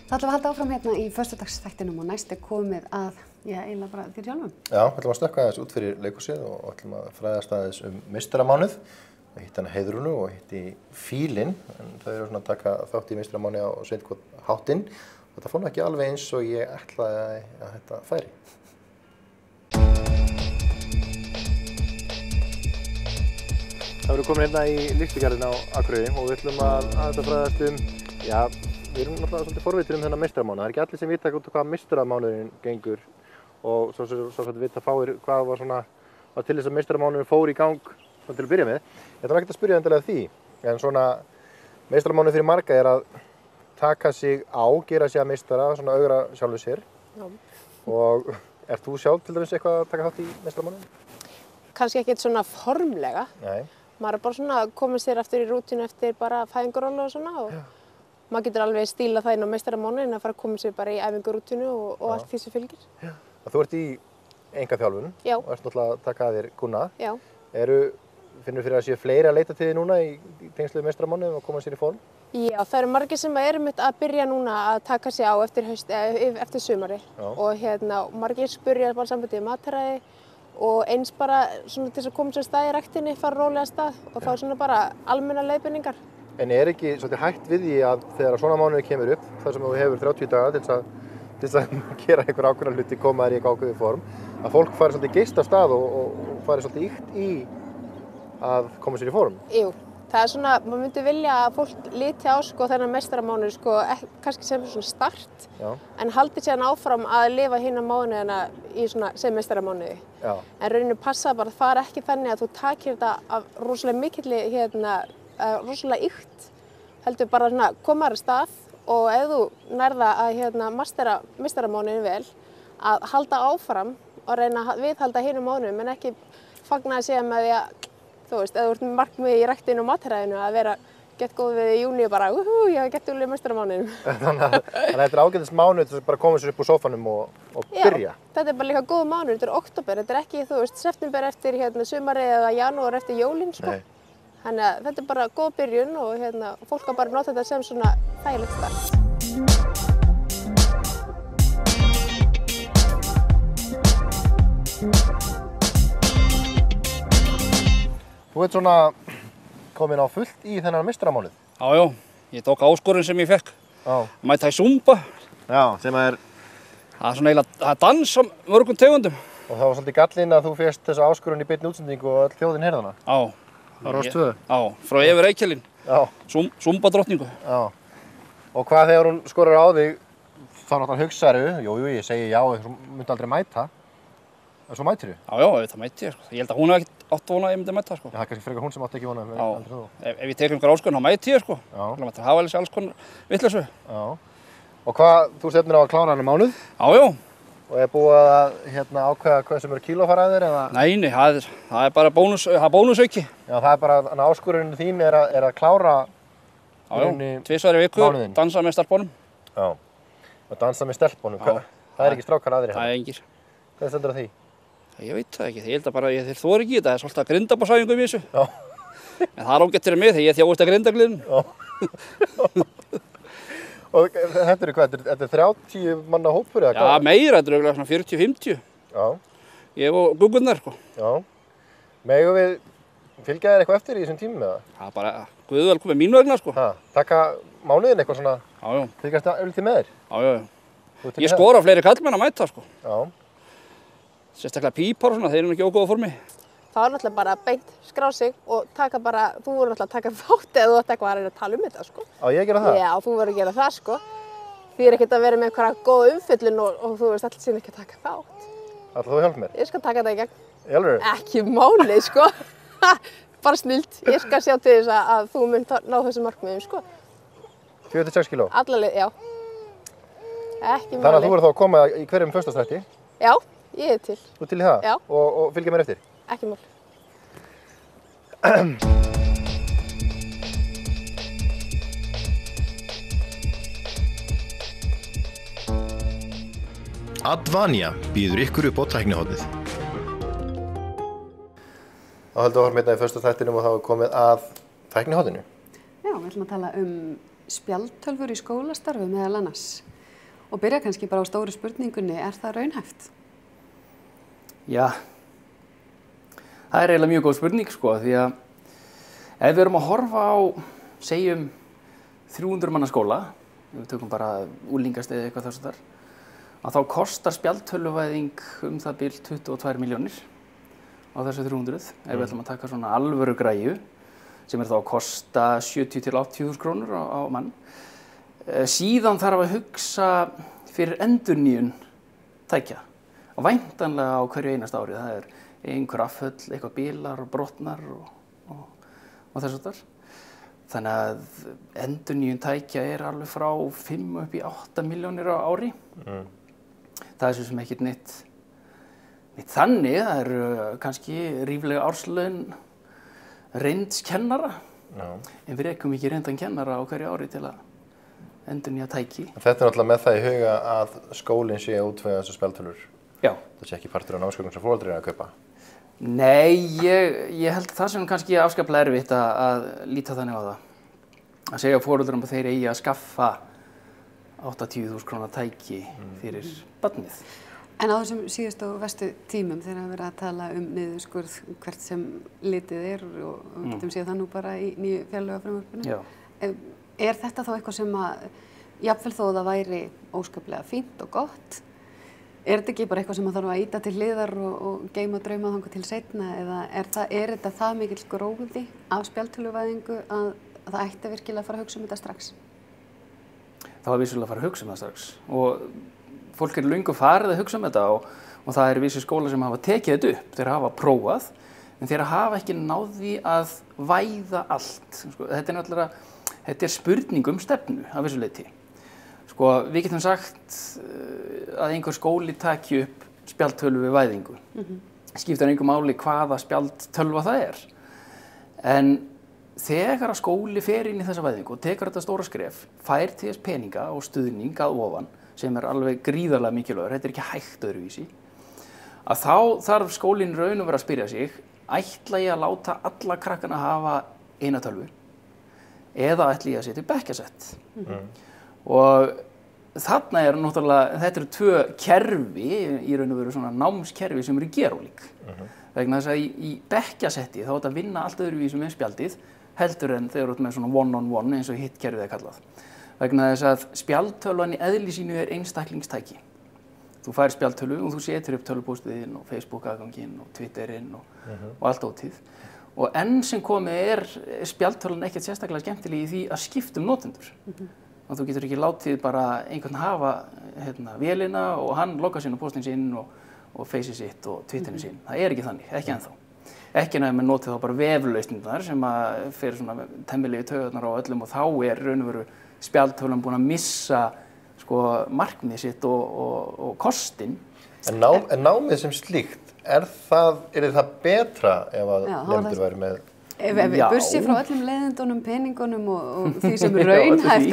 Það ætlum að halda áfram hérna í föstudagsþættinum og næst komið að, eiginlega bara þér sjálfum. Já, við ætlum að stökkva aðeins út fyrir leikhúsið og ætlum að fræðast aðeins meistaramánuð. Við hitt hana Heiðrúnu og hitti Fílinn, en þau eru svona að taka þátt í meistaramánuði á Sveinkot háttinn. Þetta fór nú ekki alveg eins og ég ætlaði að þetta færi. Það verður komin hérna í Listagarðinn á Akureyri og við ætlum að þetta fræðast við erum náttúrulega svolítið forvitir þennan meistaramánuð. Það er ekki allir sem vita út hvað meistaramánuðurinn gengur og svo vita fáir hvað var til þess að meistaramánuðurinn fór í gang til að byrja með. Ég ætla ekki að spyrja endilega því, en svona meistaramánuður fyrir marga er að taka sig á, gera sig að meistara, svona augra sjálfu sér. Já. Og ert þú sjálf til dæmis eitthvað að taka þátt í meistaramánuðinum? Kannski ekkert svona formlega. Nei. Maður er bara svona að koma sér aftur í rútínu eftir bara fæðingarorlof og svona og maður getur alveg stílað það inn á meistaramánuðinn að fara að koma sér bara í æfingarútínu og allt því sem fylgir. Já. Þú ert í einkaþjálfun og ert náttúrulega að taka að þér Gunna. Já. Finnur fyrir að séu fleiri að leita til þig núna í tengslu við meistaramánuðinn og koma sér í form? Já, það eru margir sem eru að byrja núna að taka sig á eftir sumari og margir spyrja bara sambandið mataræði og eins bara svona til þess að koma sér stað í ræktinni, fara rólega af stað og þá svona bara almennar leiðbeiningar. En er ekki svolítið hægt við því að þegar svona mánuður kemur upp, þar sem þú hefur 30 daga til þess að gera einhver ákveðna hluti, koma þér í eitthvað ákveðið form, að fólk fari svolítið geist af stað og fari svolítið ýkt í að koma sér í form? Jú, það er svona, maður myndi vilja að fólk líti á þennan meistaramánuð kannski sem svona start, en haldi síðan áfram að lifa hina mánuðina sem meistaramánuði. En rauninu passa bara að fara ekki þannig að þú takir þetta af rosalega mikilli rosalega ýkt, heldur bara svona koma þér af stað og ef þú nærða að meistaramánuðin vel, að halda áfram og reyna að viðhalda hinum mánuðum en ekki fagna að segja með því að þú veist, ef þú ert með markmið í ræktinu og mataræðinu að vera gett góð við í júní og bara ég hef gett úrlega meistaramánuðinum. Þannig að þetta er ágætis mánuð til að bara koma sér upp úr sófanum og byrja? Já, þetta er bara líka góð mánuð, þetta er október, þetta er ekki, þú veist, september eftir sumarið eða janúar eftir jólin, sko. Þannig að þetta er bara góð byrjun og fólk á bara nota þetta sem svona þægilegt start. Þú ert svona komin á fullt í þennan meistaramánuð. Já, ég tók áskorun sem ég fekk. Mæta í Zumba. Já, sem er? Það er svona eiginlega dans á mörgum tegundum. Og það var svolítið gallinn að þú fékkst þessa áskorun í beinni útsendingu og öll þjóðin heyrði hana. Já. Það var Rás 2. Já, frá Evu Reykjölin. Já. Zumba drottningu. Já. Og hvað þegar hún skorar á þig, þá náttúrulega hugsaðu, jú, ég segi já, þú myndi aldrei mæta. En svo mætir þú? Já, það mæti ég, sko. Ég held að hún hef ekkert átt vona að ég myndi mæta, sko. Já, það er kannski frekar hún sem átti ekki vona. Já, ef ég tek einhver áskorun, þá mæti ég, sko. Já. Það mætti hafa alls konar vitleysu. Já. Og þú stefnir á að klára þennan mánuð? Já. Og er búið að ákveða hvað sem eru kílófaraðir eða? Nei, það er bara bónusauki. Já, það er bara, áskorunin þín er að klára 2 í viku, dansa með stelpunum. Já, og dansa með stelpunum. Það er ekki strákar aðrir? Það er engir. Hvað stendur á því? Ég veit það ekki, ég held að bara þeir þori ekki þetta, það er svolítið að grinda bara sæfingum í þessu. Já. En það er ágætt fyrir mig þegar ég þjáist að grindagliðinu. Já. Og þetta er hvað, þetta er 30 manna hópur eða hvað? Já, meira, þetta er auðvitað svona 40-50. Já. Ég og Guggunnar, sko. Já. Megum við fylgja þér eitthvað eftir í þessum tímum eða? Það er bara guðu velkomin mínu vegna, sko. Taka mánuðinn eitthvað svona? Já. Fylgjast auðvitað með þér? Já. Ég skora fleiri kallmenn að mæta, sko. Já. Sérstaklega pípar og svona, þeir eru ekki ógóða formi. Það var náttúrulega bara beint skrá sig og taka bara, þú voru náttúrulega að taka þátt eða þú ætti eitthvað að reyna að tala þetta, sko. Á ég að gera það? Já, þú voru að gera það, sko. Því ekkert að vera með einhverja góða umfjöllun og þú veist allir síðan ekki að taka þátt. Ætlar þú að hjálpa mér? Ég skal taka þetta í gegn. Í alvöru? Ekki máli, sko. Bara snillt. Ég skal sjá til þess að þú munt ná þessu markmiðum, sko. 46 kíló? Alla leið, já. Ekki máli. Þannig að þú verður þá að koma í hverjum föstudagsþætti? Já, ég er til. Þú til í það? Já. Og fylgja mér eftir? Ekki mál. Advania býður ykkur upp á tæknihornið. Þá höldum við áfram hérna í fyrsta þættinum og þá er komið að tæknihorninu. Já, við ætlum að tala spjaldtölvur í skólastarfi meðal annars. Og byrja kannski bara á stóru spurningunni, það raunhæft? Já, það eiginlega mjög góð spurning sko, því að ef við erum að horfa á, segjum 300 manna skóla, ef við tökum bara unglingastig eða eitthvað þess að þar, að þá kostar spjaldtölvuvæðing það bil 22 milljónir á þessu 300, ef við ætlum að taka svona alvöru græju, sem þá að kosta 70 til 80.000 krónur á mann. Síðan þarf að hugsa fyrir endurnýjun tækja. Og væntanlega á hverju einasta ári, það einhver afföll, eitthvað bílar og brotnar og þess að þar. Þannig að endurnýjun tækja alveg frá 5 upp í 8 milljónir á ári. Það svo sem ekkert neitt þannig, það kannski ríflega árslaun reynds kennara, en við rekum ekki reyndan kennara á hverju ári til að endurnýja tæki. Þetta náttúrulega með það í huga að skólinn sé að útvega þessu spjaldtölvur. Já. Það sé ekki partur af námsgögnum sem foreldrar eru að kaupa. Nei, ég held það sem kannski afskaplega erfitt að líta þannig á það. Að segja foreldrum að þeir eigi að skaffa 80.000 króna tæki fyrir barnið. En á þessum síðustu og verstu tímum þegar verið að tala niðurskurð hvert sem litið og getum séð það nú bara í nýju fjárlagafrumvarpinu. Þetta þá eitthvað sem að, jafnvel þó það væri óskaplega fínt og gott, þetta ekki bara eitthvað sem maður þarf að ýta til hliðar og geyma drauma þangað til seinna, eða þetta það mikill gróði af spjaldtölvuvæðingu að það ætti virkilega að fara að hugsa þetta strax? Það var vissulega að fara að hugsa það strax og fólk löngu farið að hugsa þetta og það vissi skólar sem hafa tekið þetta upp, þeir hafa prófað, en þeir hafa ekki náð því að væða allt. Þetta spurning stefnu að vissu leyti. Sko, við getum sagt að einhver skóli taki upp spjaldtölvu við væðingu. Skiptir engu máli hvaða spjaldtölva það En þegar að skóli fer inn í þessa væðingu og tekur þetta stóra skref, fær til þess peninga og stuðning að ofan, sem alveg gríðarlega mikilvægur, þetta ekki hægt öðruvísi, að þá þarf skólinn raun og vera að spyrja sig, ætla ég að láta alla krakkana hafa eina tölvu eða ætla ég að setja upp bekkjasett. Og þarna náttúrulega, þetta eru tvö kerfi, í raun og veru svona námskerfi sem eru gerólík. Vegna þess að í bekkjasetti þá átt að vinna allt öðruvísi með spjaldið, heldur en þegar þú ert með svona one-on-one eins og hitt kerfið kallað. Vegna þess að spjaldtölvan í eðli sínu einstaklingstæki. Þú fær spjaldtölu og þú setur upp tölvupóstið þinn og Facebook-aðganginn og Twitterinn og allt ótíð. Og enn sem komið spjaldtölan ekkert sérstaklega skemmtileg í því að skipta notendur. Og þú getur ekki látið bara einhvern hafa vélina og hann loggar sinn á póstinn sinn og Faceið sitt og Twitterinn sinn. Það ekki þannig, ekki ennþá. Ekki ef maður notið þá bara veflausnirnar sem að fer svona temmilega í taugarnar á öllum og þá raun og veru spjaldtölan búin að missa markmið sitt og kostinn. En námið sem slíkt, það betra ef að nemendur væri með? Ef við bursið frá öllum leiðindunum, peningunum og því sem raunhæft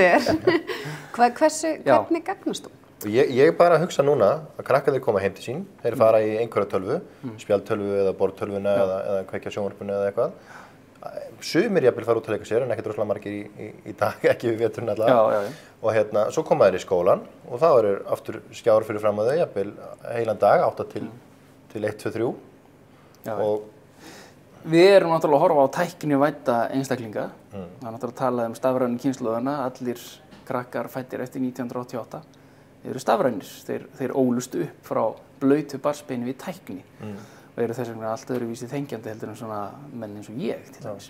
hvernig gagnast þú? Ég bara hugsa núna að krakkarnir koma heim til sín, þeir fara í einhverja tölvu, spjaldtölvu eða borðtölvuna eða kveikja sjónvarpinu eða eitthvað. Sumir jafnvel fara út að leika sér en ekkert rosalega margir í dag, ekki við veturinn allavega. Og svo koma þeir í skólan og þá aftur skjár fyrir fram að þau, jafnvel heilan dag, 8 til 1, 2, 3. Og við erum náttúrulega að horfa á tæknivædda einstaklinga. Það náttúrulega talað stafrænu kynslóðana, allir krakkar fæddir eftir 1988. Þeir eru stafrænir, þeir ólust upp frá blautu barnsbeini við tækni og eru þess vegna allt öðruvísi þengjandi heldur en svona menn eins og ég til dæmis.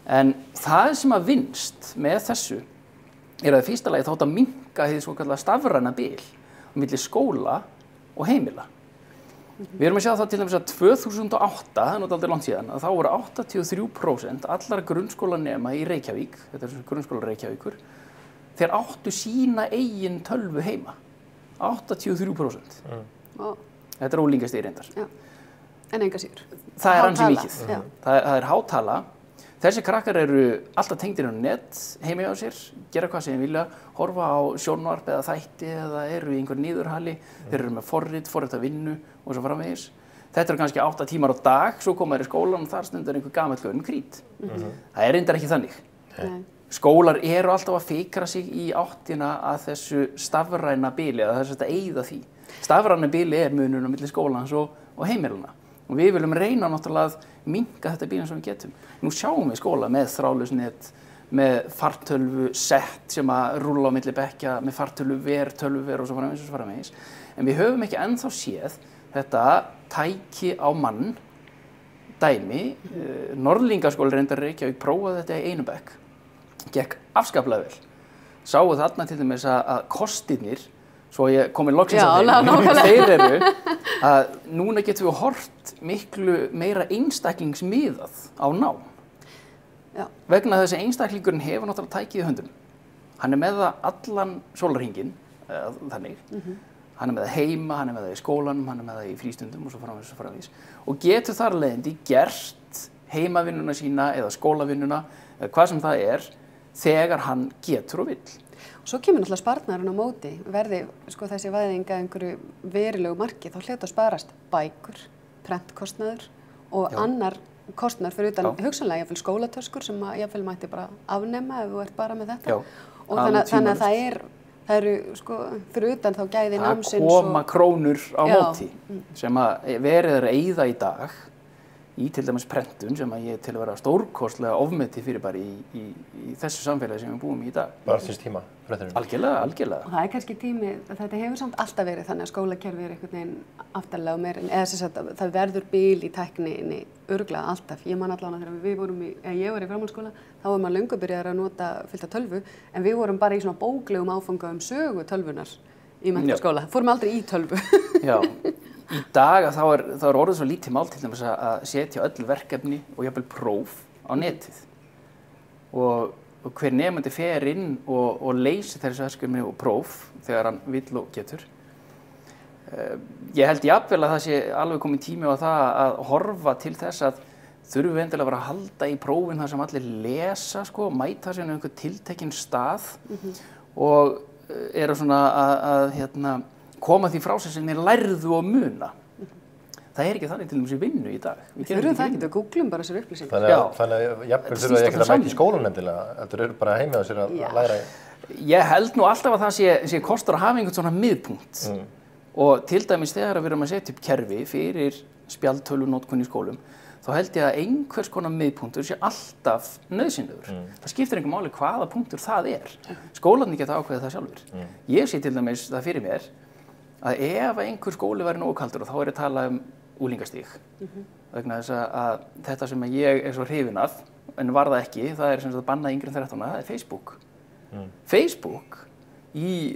En það sem að vinnst með þessu að í fyrsta lagi þátt að minnka hið svokallaða stafræna bil á milli skóla og heimila. Við erum að sjá það til dæmis að 2008, það náttúrulega aldrei langt síðan, að þá voru 83% allar grunnskólanema í Reykjavík, þetta grunnskólar Reykjavíkur, þeir áttu sína eigin tölvu heima. 83%. Þetta unglingastig reyndar. En enga síður. Það ansi mikið. Það hátala. Þessi krakkar eru alltaf tengdir á net heima hjá sér, gera hvað sem vilja, horfa á sjónvarp eða þætti eða eru í einhver niðurhali, þeir eru með forrit að vinnu og svo framvegis. Þetta eru kannski 8 tímar á dag, svo koma þeir í skólan og þar stundar einhver gamall gaurinn krít. Það reyndar ekki þannig. skólar eru alltaf að fikra sig í áttina að þessu stafræna bili, að þess að eyða því. Stafræna bili munurinn á milli skólans og heimilana. Og við viljum reyna náttúrulega að minnka þetta bíl eins og við getum. Nú sjáum við skóla með þráðlausnet, með fartölvu sett sem að rúlla á milli bekkja, með fartölvu tölvuver og svo framvegis. En við höfum ekki ennþá séð þetta tæki á mann dæmi. Norðlingaskóli reyndar Reykjavík prófaði þetta í einu bekk. Gekk afskaplega vel. Sáu þarna til dæmis að kostirnir, svo ég komið loksins að þeir eru, að núna getum við hort miklu meira einstaklingsmiðað á nám. Já. Vegna þess að einstaklingurinn hefur náttúrulega tækið í höndunum. Hann er með það allan sólarhringinn, þannig. Hann er með það heima, hann er með það í skólanum, hann er með það í frístundum og svo framvegis. Og getur þar leiðandi gert heimavinnuna sína eða skólavinnuna, eða hvað sem það er, þegar hann getur og vill. Svo kemur náttúrulega sparnaðurinn á móti. Verði þessi væðing að einhverju verilegu marki, þá hljóta að sparast bækur, prentkostnaður og annar kostnaður fyrir utan hugsanlega jafnvel skólatöskur sem að jafnvel mætti bara afnema ef þú ert bara með þetta. Og þannig að það eru fyrir utan þá gæði námsins. Það koma krónur á móti sem að verið er að eyða í dag í til dæmis prentun sem að ég til að vera stórkostlega ofmeti fyrir bara í þessu samfélagi sem við búum í dag. Bara síns tíma, prentunum? Algjörlega. Og það er kannski tími, þetta hefur samt alltaf verið þannig að skólakerfi er einhvern veginn aftarlega meira, eða sem sagt það verður bil í tækninni örugglega alltaf. Ég man allavega þegar ég var í framhaldsskóla, þá var maður löngu byrjaður að nota fyllta tölvu, en við vorum bara í svona bóklegum áfanga sögu tölvunar í menntaskóla. Fórum aldrei í tölvu. Já. Í dag þá er orðið svo lítið mál til dæmis að setja öll verkefni og jafnvel próf á netið. Og hver nemandi fer inn og leysir þessi verkefni og próf þegar hann vill og getur. Ég held jafnvel að það sé alveg komið tími á það að horfa til þess að þurfum við endilega að vera að halda í prófin þar sem allir lesa, mæta sér á einhver tiltekinn stað og eru svona að koma því frá sér sem þeir lærðu og muna. Það er ekki þannig til dæmis í vinnu í dag. Við þurfum það ekki, við googlum bara sér upplýsingar. Þannig að jafnvel þurfum við ekki að mæta í skólanum endilega. Þetta eru bara heima á sér að læra. Ég held nú alltaf að það sé kostur að hafa einhvern svona miðpunkt. Og til dæmis þegar við erum að setja upp kerfi fyrir spjaldtölvunotkun í skólum, þá held ég að einhvers konar miðpunktur sé alltaf nauðsynlegur. Það skiptir engu máli hvaða punktur það er. Skólarnir geta ákveðið það sjálfur. Ég sé til dæmis það fyrir mér að ef einhver skóli væri nógu kaldur og þá er að tala unglingastig. Vegna þess að þetta sem ég er svo hrifinn af, en var það ekki, það er sem sagt bannað yngri en 13, það er Facebook. Facebook í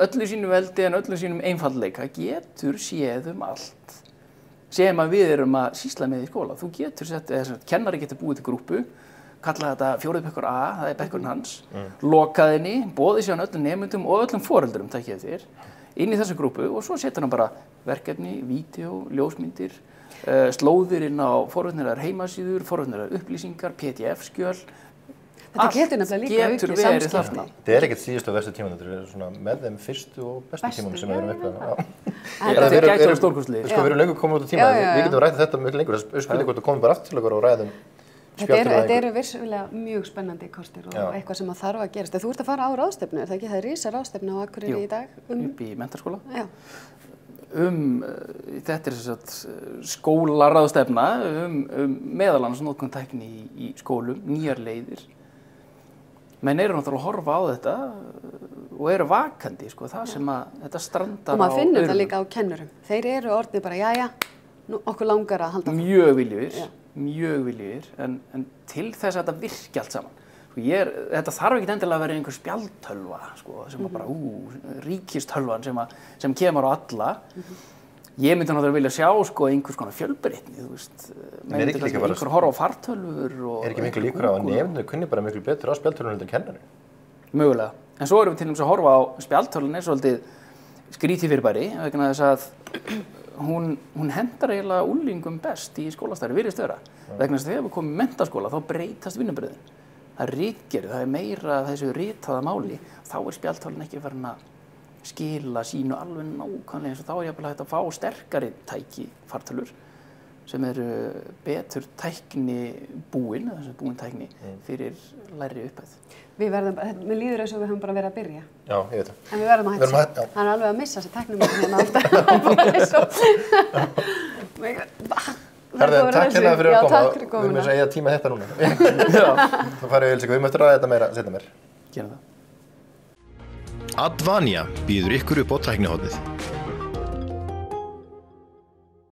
öllu sínu veldi en öllu sínum einfaldleika getur séð allt sem að við erum að sýsla með í skóla. Þú getur sett, kennari getur búið til grúppu, kalla þetta 4. bekkur A, það er bekkurinn hans, lokað henni, boðið sér öllum nemendum og öllum foreldurum, takk ég þér, inn í þessu grúpu og svo setur hann bara verkefni, vídeó, ljósmyndir, slóðir inn á forvitnilegar heimasíður, forvitnilegar upplýsingar, PDF-skjöl. Þetta getur nefnilega líka aukið samskipti. Þetta er ekkert síðustu og verstu tíman, þetta er svona með þeim fyrstu og bestu tímanum sem við erum upplifað. Þetta gæti verið stórkostlegir. Við erum lengur komin út á tíma, við getum rætt þetta mjög lengur. Það spurning hvort þú komum bara aftur til okkur og ræðum spjaldtölvuvæðingu. Þetta eru vissulega mjög spennandi kostir og eitthvað sem þarf að gerast. Þú ert að fara á ráðstefnu, er það ekki? Það er risa ráðstefna á Akureyri í dag. Upp í menntaskóla. Þetta er skólaráðstefna meðal annars notkun tækni í skólum, nýjar leiðir. Menn eru náttúrulega að horfa á þetta og eru vakandi, það sem að þetta strandar á og maður finnur það líka á kennurum. Þeir eru orðnir bara, jæja, okkur langar að halda það. Mjög viljugir, en til þess að þetta virki allt saman. Þetta þarf ekki endilega að vera einhver spjaldtölva, sem bara, ríkistölvan sem kemur á alla. Ég myndi náttúrulega vilja sjá einhvers konar fjölbreytni, menn til einhver horfa á fartölvur og er ekki miklu líkur á að nemendurnir kunni bara miklu betur á spjaldtölvunum heldur en kennarinn? Mögulega. En svo erum við til dæmis að horfa á spjaldtölvun er svolítið skrítið fyrirbæri vegna þess að hún hentar eiginlega unglingum best í skólastarfi, virðist vera. Vegna þess að þegar við komum í menntaskóla þá breytast vinnubrögðin. Það er ritgerð, það er meira þessu ritaða máli. Þá er spjaldtölvun ekki farin að skila sínu alveg nákvæmlega eins og þá er jafnvel hægt að fá sterkari tæki fartölvur sem eru betur tæknibúin, þessi búin tækni, fyrir lægri upphæð. Mér líður eins og við höfum bara verið að byrja. Já, ég veit það. En við verðum að hætta sér. Það alveg að missa þessi tæknimóti hérna alltaf. Herðu, takk hérna fyrir að koma. Takk fyrir komuna. Við erum að segja tíma þetta núna. Þá farum við við möttum ræða þetta meira seinna meir. Gerum það. Advania býður ykkur upp á tæknihornið.